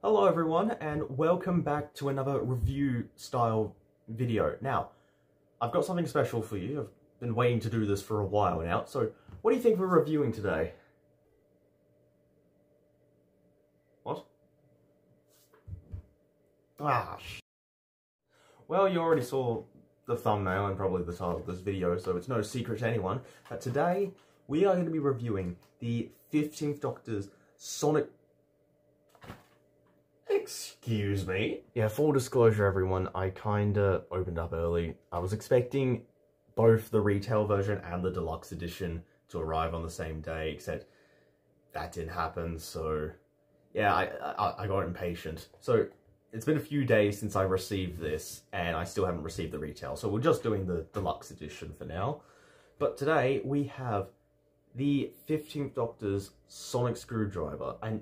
Hello everyone, and welcome back to another review style video. Now, I've got something special for you. I've been waiting to do this for a while now, so what do you think we're reviewing today? What? Well, you already saw the thumbnail and probably the title of this video, so it's no secret to anyone that today we are going to be reviewing the 15th Doctor's Sonic... Excuse me? Yeah, full disclosure everyone, I kinda opened up early. I was expecting both the retail version and the deluxe edition to arrive on the same day, except that didn't happen, so yeah, I got impatient. So it's been a few days since I received this, and I still haven't received the retail, so we're just doing the deluxe edition for now. But today we have the 15th Doctor's Sonic Screwdriver, and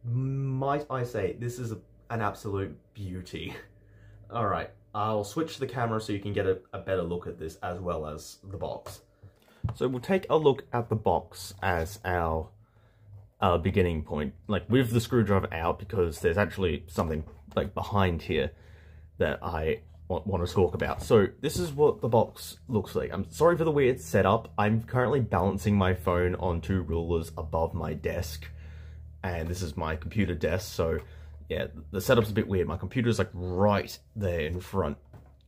might I say, this is an absolute beauty. Alright, I'll switch the camera so you can get a better look at this as well as the box. So we'll take a look at the box as our beginning point, like with the screwdriver out, because there's actually something like behind here that I want to talk about. So this is what the box looks like. I'm sorry for the weird setup. I'm currently balancing my phone on two rulers above my desk. And this is my computer desk, so yeah, the setup's a bit weird. My computer's like right there in front.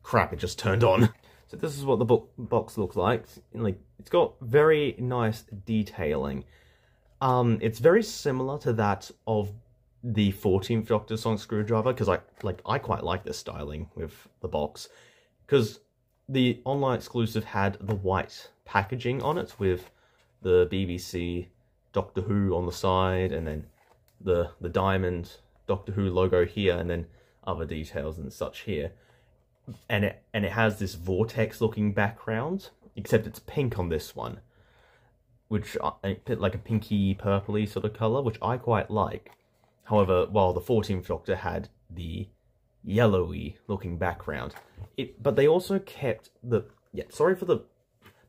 Crap, it just turned on. So this is what the box looks like. It's got very nice detailing. It's very similar to that of the 14th Doctor Sonic Screwdriver, because I quite like this styling with the box, because the online exclusive had the white packaging on it with the BBC Doctor Who on the side, and then the diamond Doctor Who logo here, and then other details and such here. And it has this vortex looking background, except it's pink on this one, which like a pinky purpley sort of color, which I quite like. However, while the 14th Doctor had the yellowy looking background, but they also kept the sorry for the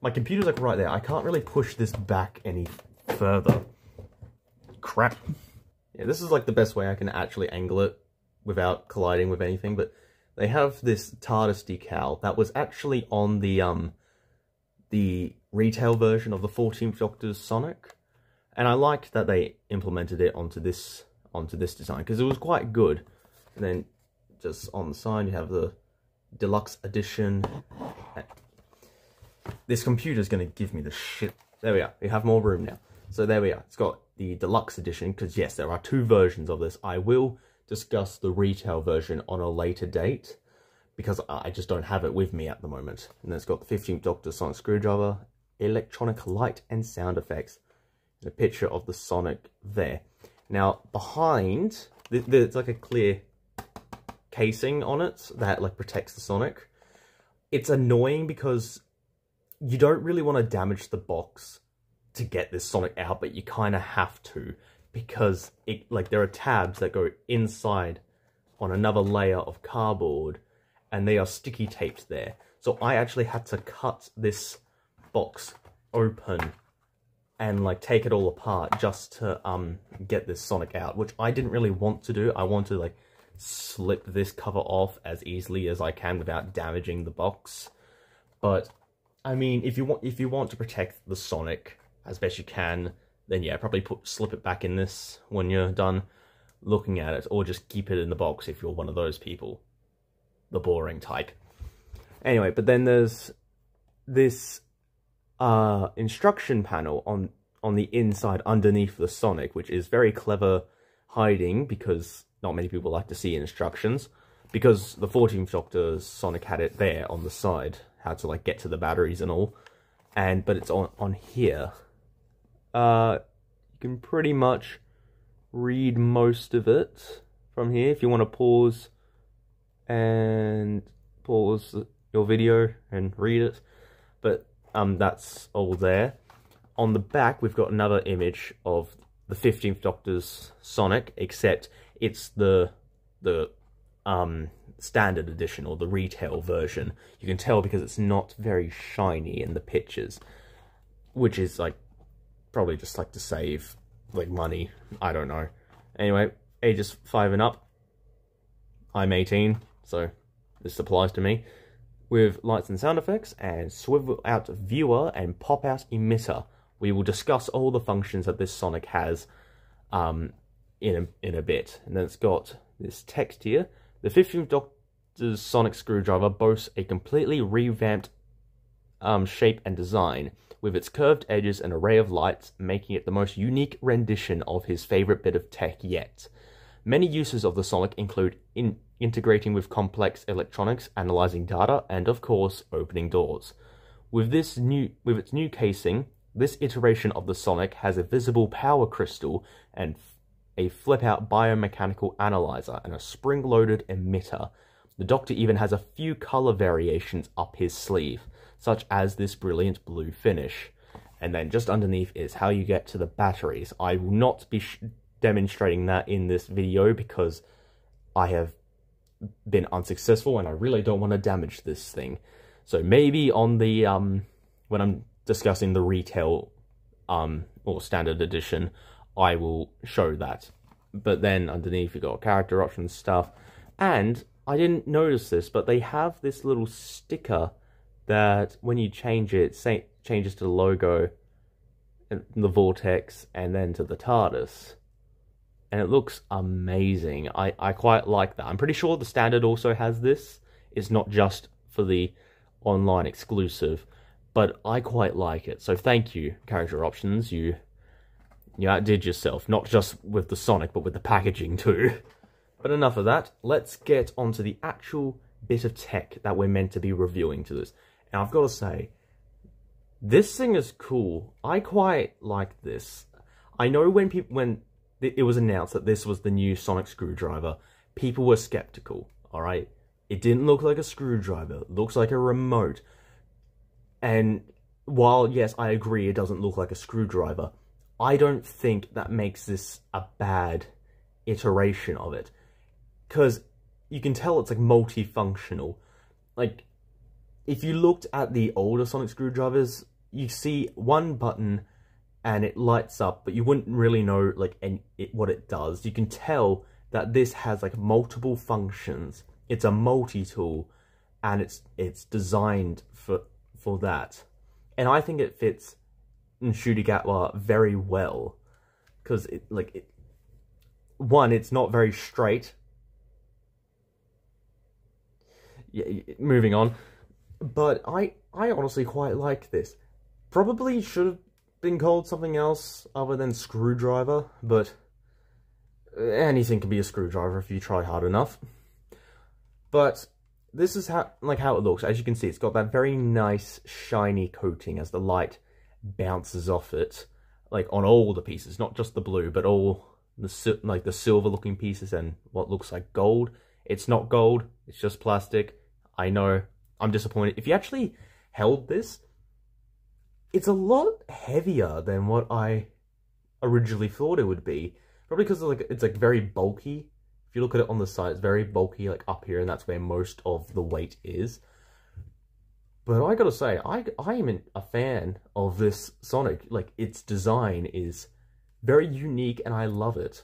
my computer's like right there. I can't really push this back any further. Crap. Yeah, this is like the best way I can actually angle it without colliding with anything, but they have this TARDIS decal that was actually on the retail version of the 14th Doctor's Sonic, and I liked that they implemented it onto this design, because it was quite good. And then just on the side you have the deluxe edition. This computer's gonna give me the shit. There we are, we have more room now. So there we are, it's got the deluxe edition, because yes, there are two versions of this. I will discuss the retail version on a later date, because I just don't have it with me at the moment. And then it's got the 15th Doctor Sonic Screwdriver, electronic light and sound effects, and a picture of the Sonic there. Now, behind, there's like a clear casing on it that like protects the Sonic. It's annoying because you don't really want to damage the box to get this Sonic out, but you kind of have to, because there are tabs that go inside on another layer of cardboard, and they are sticky taped there. So I actually had to cut this box open and like take it all apart just to get this Sonic out, which I didn't really want to do. I want to like slip this cover off as easily as I can without damaging the box. But I mean, if you want to protect the Sonic as best you can, then yeah, probably slip it back in this when you're done looking at it, or just keep it in the box if you're one of those people, the boring type. Anyway, but then there's this instruction panel on the inside underneath the Sonic, which is very clever hiding, because not many people like to see instructions, because the 14th Doctor's Sonic had it there on the side, how to like get to the batteries and all, but it's on here. You can pretty much read most of it from here if you want to pause your video and read it, but that's all there. On the back we've got another image of the 15th Doctor's Sonic, except it's the standard edition, or the retail version. You can tell because it's not very shiny in the pictures, which is like probably just like to save like money, I don't know. Anyway, ages 5 and up. I'm 18, so this applies to me. With lights and sound effects, and swivel out viewer and pop out emitter. We will discuss all the functions that this Sonic has in a bit. And then it's got this text here. The 15th Doctor's Sonic Screwdriver boasts a completely revamped shape and design, with its curved edges and array of lights, making it the most unique rendition of his favorite bit of tech yet. Many uses of the Sonic include integrating with complex electronics, analyzing data, and of course, opening doors. With its new casing, this iteration of the Sonic has a visible power crystal and a flip-out biomechanical analyzer and a spring-loaded emitter. The Doctor even has a few color variations up his sleeve, such as this brilliant blue finish. And then just underneath is how you get to the batteries. I will not be demonstrating that in this video because I have been unsuccessful and I really don't want to damage this thing. So maybe on the when I'm discussing the retail or standard edition, I will show that. But then underneath you got character options stuff, and I didn't notice this, but they have this little sticker that when you change it, changes to the logo, and the vortex, and then to the TARDIS. And it looks amazing. I quite like that. I'm pretty sure the standard also has this. It's not just for the online exclusive, but I quite like it. So thank you, Character Options. You outdid yourself, not just with the Sonic, but with the packaging too. But enough of that. Let's get onto the actual bit of tech that we're meant to be reviewing to this. And I've got to say, this thing is cool. I quite like this. I know when it was announced that this was the new Sonic Screwdriver, people were skeptical, alright? It didn't look like a screwdriver, it looks like a remote. And while, yes, I agree it doesn't look like a screwdriver, I don't think that makes this a bad iteration of it. Because you can tell it's like multifunctional. Like, if you looked at the older Sonic Screwdrivers, you see one button and it lights up, but you wouldn't really know like what it does. You can tell that this has like multiple functions. It's a multi-tool, and it's designed for that. And I think it fits in Gatwa very well, because one, it's not very straight. Yeah, moving on. But I honestly quite like this. Probably should have been called something else other than screwdriver, but anything can be a screwdriver if you try hard enough. But this is how it looks. As you can see, it's got that very nice shiny coating as the light bounces off it, like on all the pieces, not just the blue, but all the silver looking pieces and what looks like gold. It's not gold, it's just plastic. I know, I'm disappointed. If you actually held this, it's a lot heavier than what I originally thought it would be. Probably because it's very bulky. If you look at it on the side, it's very bulky, like up here, and that's where most of the weight is. But I gotta say, I am a fan of this Sonic. Like, its design is very unique, and I love it.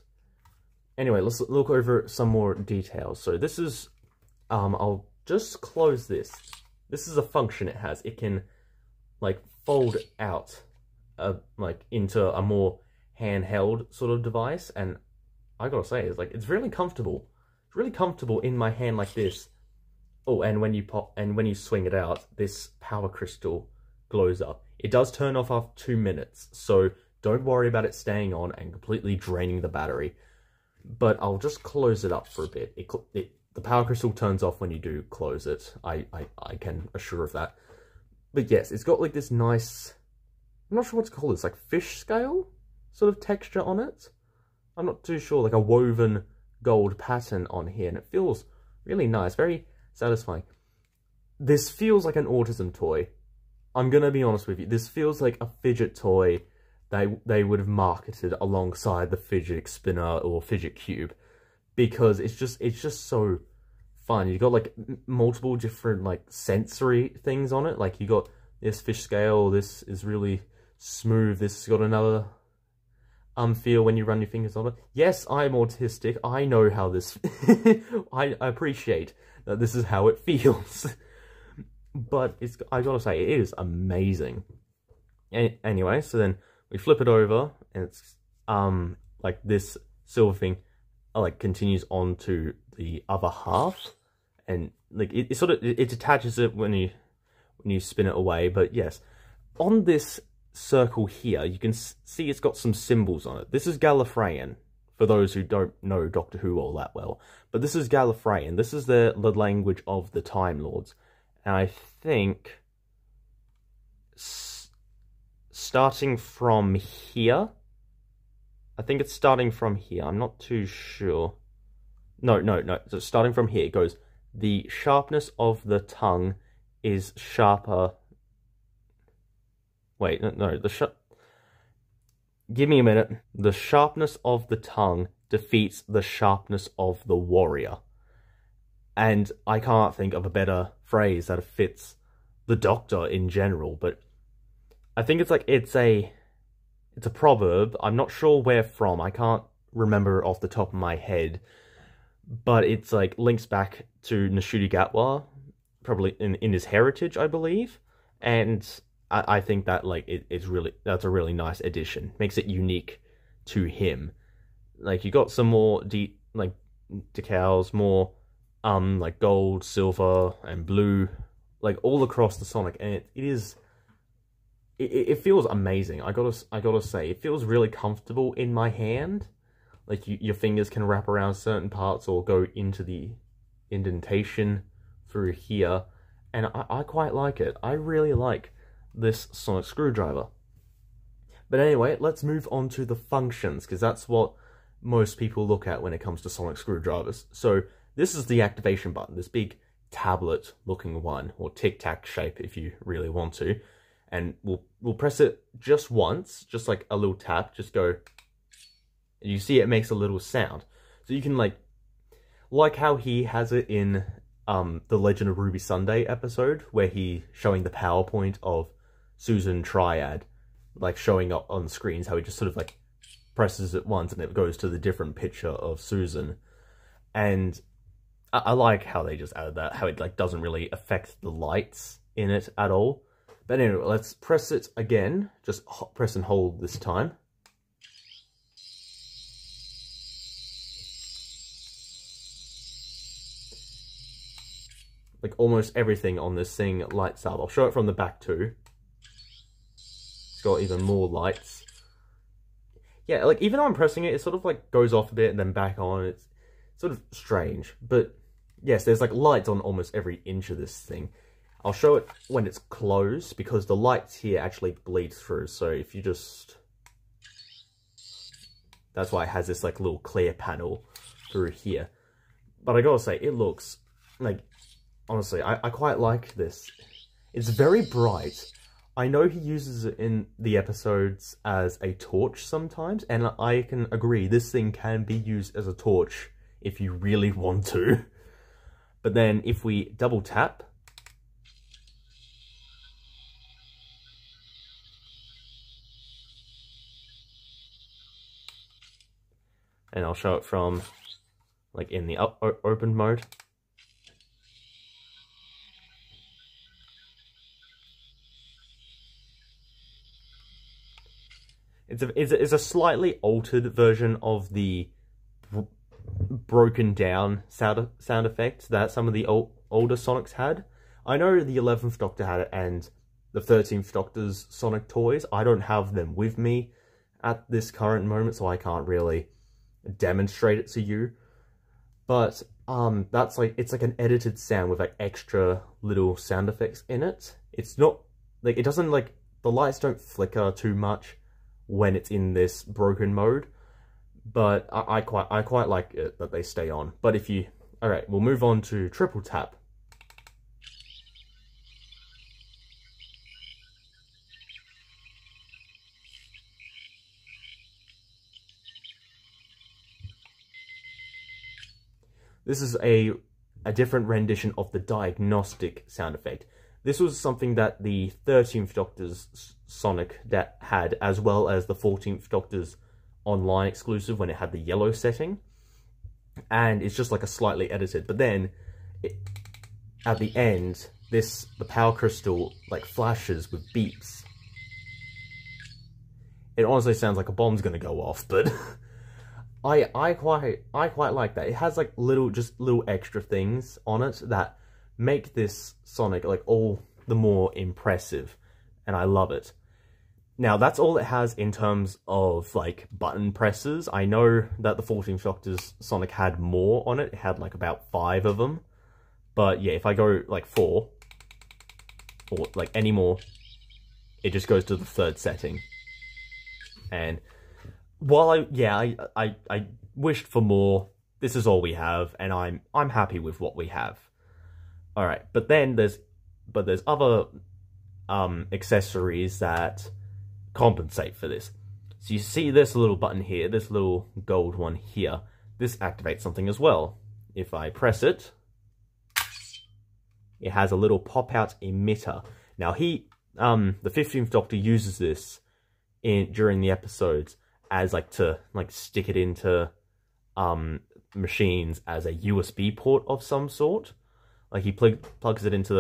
Anyway, let's look over some more details. So this is, I'll just close this. This is a function it has. It can, like, fold out, into a more handheld sort of device, and I gotta say, it's really comfortable. It's really comfortable in my hand like this. Oh, and when you swing it out, this power crystal glows up. It does turn off after 2 minutes, so don't worry about it staying on and completely draining the battery. But I'll just close it up for a bit. The power crystal turns off when you do close it. I can assure of that. But yes, it's got like this nice, I'm not sure what to call this, like fish scale sort of texture on it. I'm not too sure, like a woven gold pattern on here, and it feels really nice, very satisfying. This feels like an autism toy. I'm gonna be honest with you, this feels like a fidget toy they would have marketed alongside the fidget spinner or fidget cube, because it's just so fun. You've got like multiple different like sensory things on it. Like you got this fish scale, this is really smooth, this has got another feel when you run your fingers on it. Yes, I'm autistic. I know how this... I appreciate that this is how it feels. But I gotta say, it is amazing. Anyway, so then we flip it over, and it's like this silver thing like continues on to the other half, and like it sort of it detaches it when you spin it away. But yes, on this circle here, you can see it's got some symbols on it. This is Gallifreyan, for those who don't know Doctor Who all that well. But this is Gallifreyan. This is the language of the Time Lords. And I think starting from here, I think it's starting from here. I'm not too sure. No. So starting from here, it goes, the sharpness of the tongue is sharper. Wait, no, give me a minute. The sharpness of the tongue defeats the sharpness of the warrior. And I can't think of a better phrase that fits the Doctor in general, but I think it's like, it's a proverb. I'm not sure where from. I can't remember off the top of my head, but it's like links back to Nashuti Gatwa, probably in his heritage, I believe. And I think that like that's a really nice addition. Makes it unique to him. Like, you got some more decals, more like gold, silver, and blue, like all across the Sonic, and it feels amazing. I gotta say, it feels really comfortable in my hand. Like, your fingers can wrap around certain parts or go into the indentation through here, and I quite like it. I really like this sonic screwdriver. But anyway, let's move on to the functions, because that's what most people look at when it comes to sonic screwdrivers. So this is the activation button, this big tablet looking one, or tic-tac shape if you really want to. And we'll press it just once, just like a little tap, just go, and you see it makes a little sound. So you can like how he has it in the Legend of Ruby Sunday episode, where he showing the PowerPoint of Susan Triad, like showing up on screens, how he just sort of like presses it once and it goes to the different picture of Susan. And I like how they just added that, how it like doesn't really affect the lights in it at all. But anyway, let's press it again. Just press and hold this time. Like, almost everything on this thing lights up. I'll show it from the back too. It's got even more lights. Yeah, like, even though I'm pressing it, it sort of like goes off a bit and then back on. It's sort of strange. But yes, there's like lights on almost every inch of this thing. I'll show it when it's closed, because the lights here actually bleed through. So if you just... That's why it has this like little clear panel through here. But I gotta say, it looks like... Honestly, I quite like this. It's very bright. I know he uses it in the episodes as a torch sometimes, and I can agree, this thing can be used as a torch if you really want to. But then if we double tap, and I'll show it from like in the open mode. It's a slightly altered version of the broken down sound effects that some of the older Sonics had. I know the 11th Doctor had it, and the 13th Doctor's Sonic toys. I don't have them with me at this current moment, so I can't really demonstrate it to you. But that's like, it's like an edited sound with like extra little sound effects in it. It's not like, it doesn't like, the lights don't flicker too much when it's in this broken mode, but I quite like it that they stay on. But if you... Alright, we'll move on to triple tap. This is a different rendition of the diagnostic sound effect. This was something that the 13th Doctor's Sonic had, as well as the 14th Doctor's online exclusive when it had the yellow setting. And it's just like a slightly edited. But then, at the end, the power crystal like flashes with beeps. It honestly sounds like a bomb's gonna go off, but I quite like that. It has like little extra things on it that make this Sonic like all the more impressive, and I love it. Now that's all it has in terms of like button presses. I know that the 14th Doctor's Sonic had more on it. It had like about 5 of them, but yeah, if I go like 4 or like any more, it just goes to the 3rd setting. And while I wished for more, this is all we have, and I'm happy with what we have. All right, but then there's other accessories that compensate for this. So you see this little button here, this little gold one here. This activates something as well. If I press it, it has a little pop-out emitter. Now the 15th Doctor uses this during the episodes as like to stick it into machines as a USB port of some sort. Like he plugs it into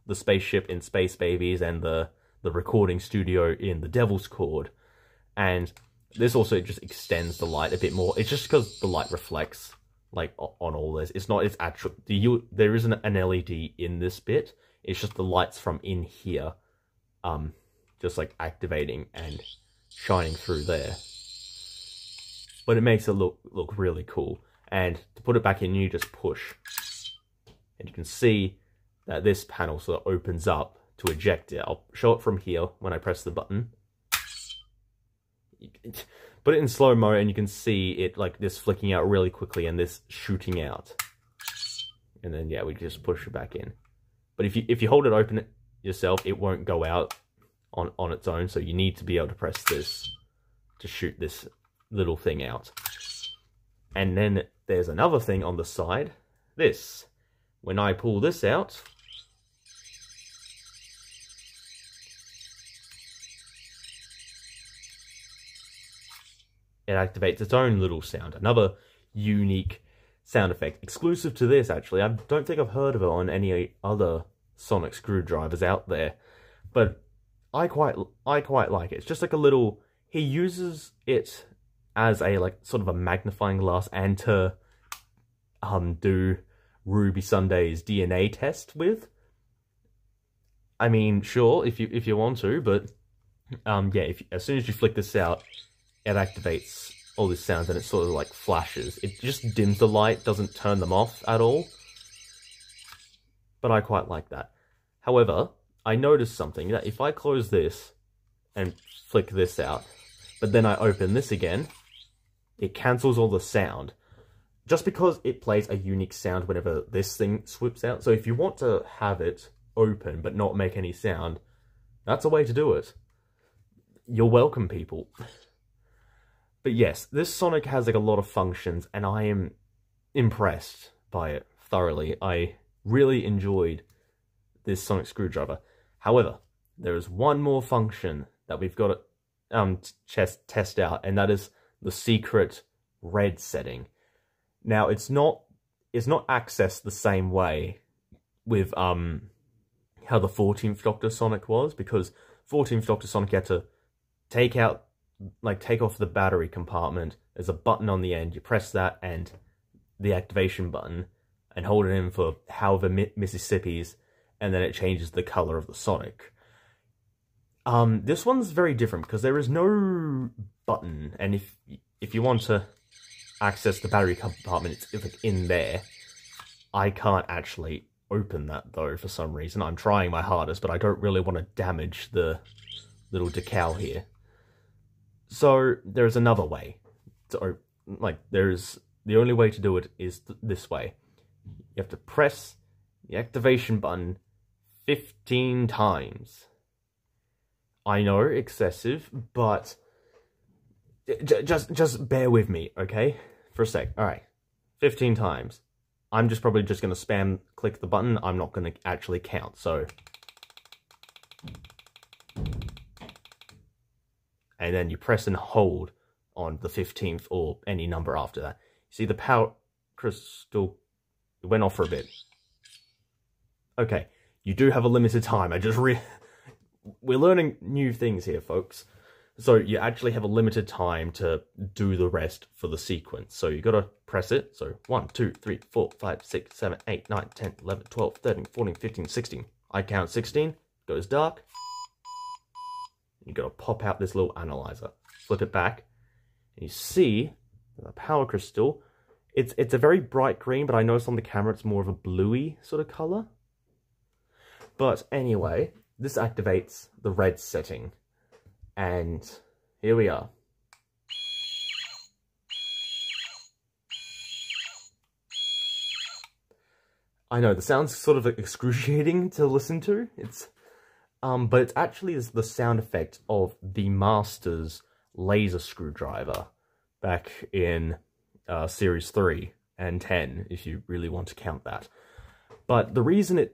the spaceship in Space Babies and the recording studio in the Devil's Cord. And this also just extends the light a bit more. It's just because the light reflects like on all this. It's actual, there isn't an LED in this bit. It's just the lights from in here, just like activating and shining through there. But it makes it look really cool. And to put it back in, you just push. And you can see that this panel sort of opens up to eject it. I'll show it from here when I press the button. Put it in slow-mo and you can see it like this flicking out really quickly and this shooting out. And then yeah, we just push it back in. But if you hold it open yourself, it won't go out on its own, so you need to be able to press this to shoot this little thing out. And then there's another thing on the side, this. When I pull this out, it activates its own little sound. Another unique sound effect. Exclusive to this, actually. I don't think I've heard of it on any other Sonic screwdrivers out there. But I quite like it. It's just like a little... He uses it as a like sort of a magnifying glass and to do Ruby Sunday's DNA test with. I mean, sure, if you want to, but yeah, as soon as you flick this out, it activates all these sounds and it sort of like flashes. It just dims the light, doesn't turn them off at all. But I quite like that. However, I noticed something, that if I close this and flick this out, but then I open this again, it cancels all the sound. Just because it plays a unique sound whenever this thing swoops out. So if you want to have it open but not make any sound, that's a way to do it. You're welcome, people. But yes, this Sonic has like a lot of functions, and I am impressed by it thoroughly. I really enjoyed this Sonic screwdriver. However, there is one more function that we've got to test out, and that is the secret red setting. Now, it's not accessed the same way with how the 14th Doctor Sonic was, because 14th Doctor Sonic had to take off the battery compartment. There's a button on the end. You press that and the activation button and hold it in for however Mississippis, and then it changes the color of the Sonic. This one's very different because there is no button, and if you want to access the battery compartment, it's like in there. I can't actually open that though for some reason. I'm trying my hardest, but I don't really want to damage the little decal here. So there's another way. So the only way to do it is this way. You have to press the activation button 15 times. I know, excessive, but just bear with me, okay? For a sec. Alright, 15 times. I'm probably just going to spam click the button. I'm not going to actually count, so... And then you press and hold on the 15th or any number after that. See, the power crystal went off for a bit. Okay, you do have a limited time. We're learning new things here, folks. So you actually have a limited time to do the rest for the sequence. So you gotta press it. So 1, 2, 3, 4, 5, 6, 7, 8, 9, 10, 11, 12, 13, 14, 15, 16. I count 16, goes dark. You gotta pop out this little analyzer. Flip it back. And you see the power crystal. It's a very bright green, but I noticed on the camera it's more of a bluey sort of color. But anyway, this activates the red setting. And here we are. I know, the sound's sort of excruciating to listen to. But it's actually the sound effect of the Master's laser screwdriver back in Series 3 and 10, if you really want to count that. But the reason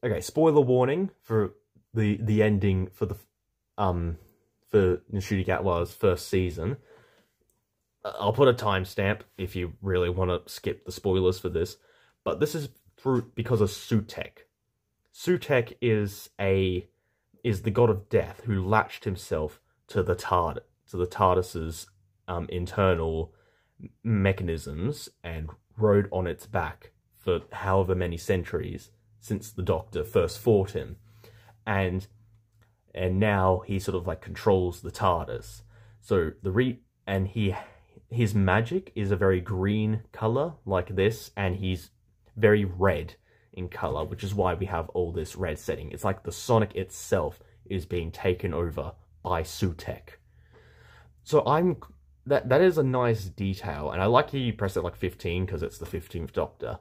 okay, spoiler warning for the ending for Nishudi Gatwa's first season. I'll put a timestamp if you really want to skip the spoilers for this. But this is because of Sutek. Sutek is the god of death who latched himself to the TARDIS's internal mechanisms and rode on its back for however many centuries since the Doctor first fought him, and now he sort of like controls the TARDIS. So his magic is a very green color like this, and he's very red in color, which is why we have all this red setting. It's like the Sonic itself is being taken over by Sutek. So that is a nice detail, and I like how you press it like 15 because it's the 15th Doctor,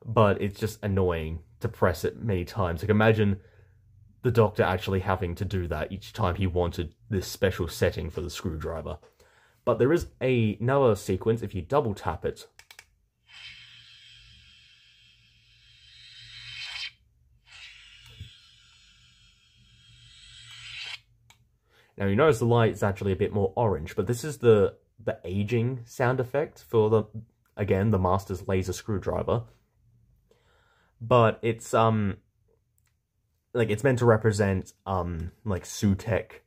but it's just annoying to press it many times. Like, imagine the Doctor actually having to do that each time he wanted this special setting for the screwdriver. But there is another sequence, if you double tap it. Now you notice the light is actually a bit more orange, but this is the aging sound effect for the Master's laser screwdriver. But it's it's meant to represent like Sutek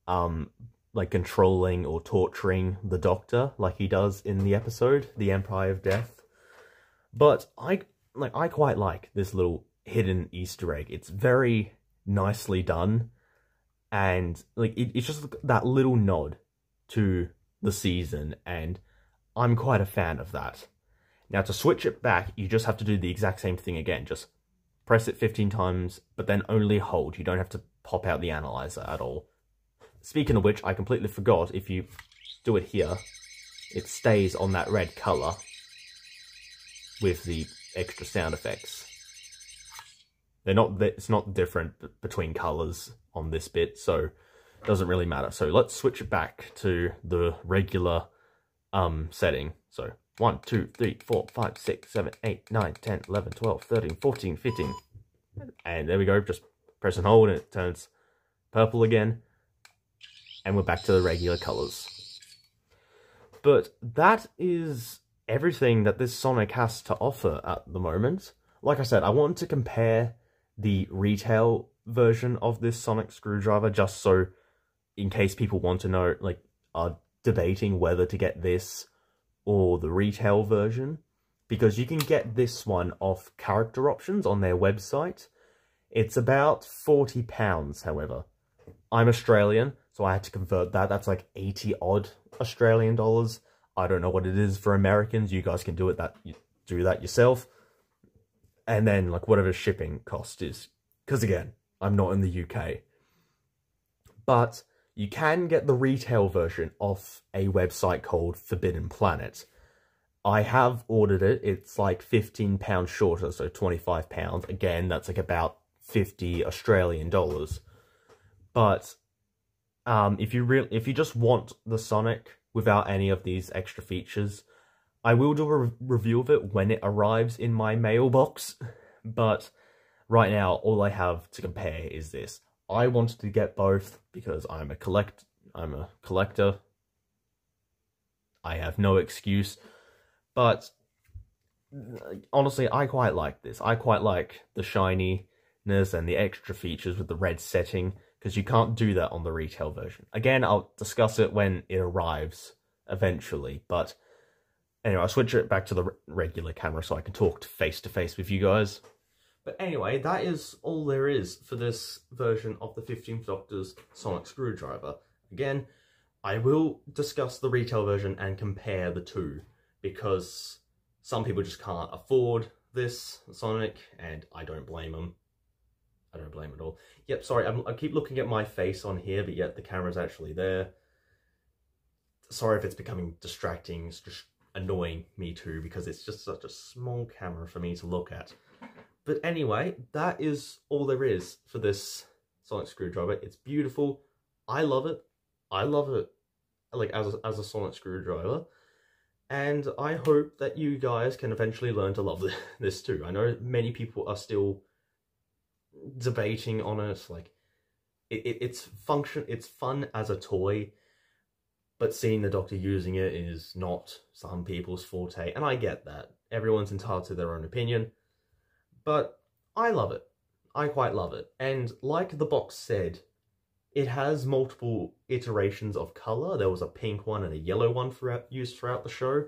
like controlling or torturing the Doctor like he does in the episode The Empire of Death. But I quite like this little hidden Easter egg. It's very nicely done, and like it's just that little nod to the season, and I'm quite a fan of that. Now, to switch it back, you just have to do the exact same thing again. Just press it 15 times, but then only hold. You don't have to pop out the analyzer at all. Speaking of which, I completely forgot, if you do it here, it stays on that red color with the extra sound effects. It's not different between colors on this bit, so it doesn't really matter. So let's switch it back to the regular setting. So 1, 2, 3, 4, 5, 6, 7, 8, 9, 10, 11, 12, 13, 14, 15. And there we go, just press and hold and it turns purple again. And we're back to the regular colors. But that is everything that this Sonic has to offer at the moment. Like I said, I want to compare the retail version of this Sonic screwdriver, just so in case people want to know, like, are debating whether to get this or the retail version, because you can get this one off Character Options on their website. It's about £40, however. I'm Australian, so I had to convert that. That's like 80 odd Australian dollars. I don't know what it is for Americans. You guys can do that yourself. And then like whatever shipping cost is, because again, I'm not in the UK. But you can get the retail version off a website called Forbidden Planet. I have ordered it. It's like £15 shorter, so £25. Again, that's like about 50 Australian dollars. But if you just want the Sonic without any of these extra features, I will do a review of it when it arrives in my mailbox. But right now, all I have to compare is this. I wanted to get both because I'm a collector. I have no excuse. But honestly, I quite like this. I quite like the shininess and the extra features with the red setting, because you can't do that on the retail version. Again, I'll discuss it when it arrives eventually, but anyway, I'll switch it back to the regular camera so I can talk face to face with you guys. But anyway, that is all there is for this version of the 15th Doctor's sonic screwdriver. Again, I will discuss the retail version and compare the two, because some people just can't afford this Sonic, and I don't blame them. I don't blame at all. Yep, sorry, I keep looking at my face on here, but yet the camera's actually there. Sorry if it's becoming distracting, it's just annoying me too, because it's just such a small camera for me to look at. But anyway, that is all there is for this sonic screwdriver. It's beautiful. I love it. I love it, like, as a sonic screwdriver. And I hope that you guys can eventually learn to love this too. I know many people are still debating on it. Like, it's fun as a toy, but seeing the Doctor using it is not some people's forte. And I get that. Everyone's entitled to their own opinion. But I love it. I quite love it. And like the box said, it has multiple iterations of colour. There was a pink one and a yellow one used throughout the show.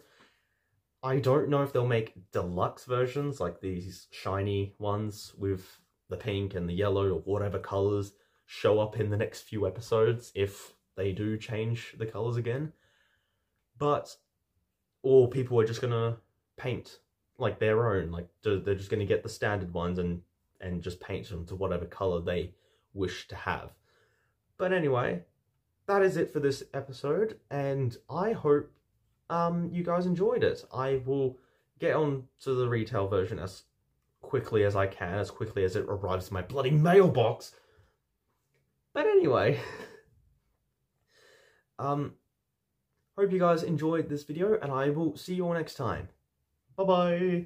I don't know if they'll make deluxe versions, like these shiny ones with the pink and the yellow or whatever colours show up in the next few episodes, if they do change the colours again. Or people are just gonna paint like their own, like they're just gonna get the standard ones and just paint them to whatever colour they wish to have. But anyway, that is it for this episode, and I hope you guys enjoyed it. I will get on to the retail version as quickly as I can, as quickly as it arrives in my bloody mailbox. But anyway, hope you guys enjoyed this video, and I will see you all next time. Bye-bye!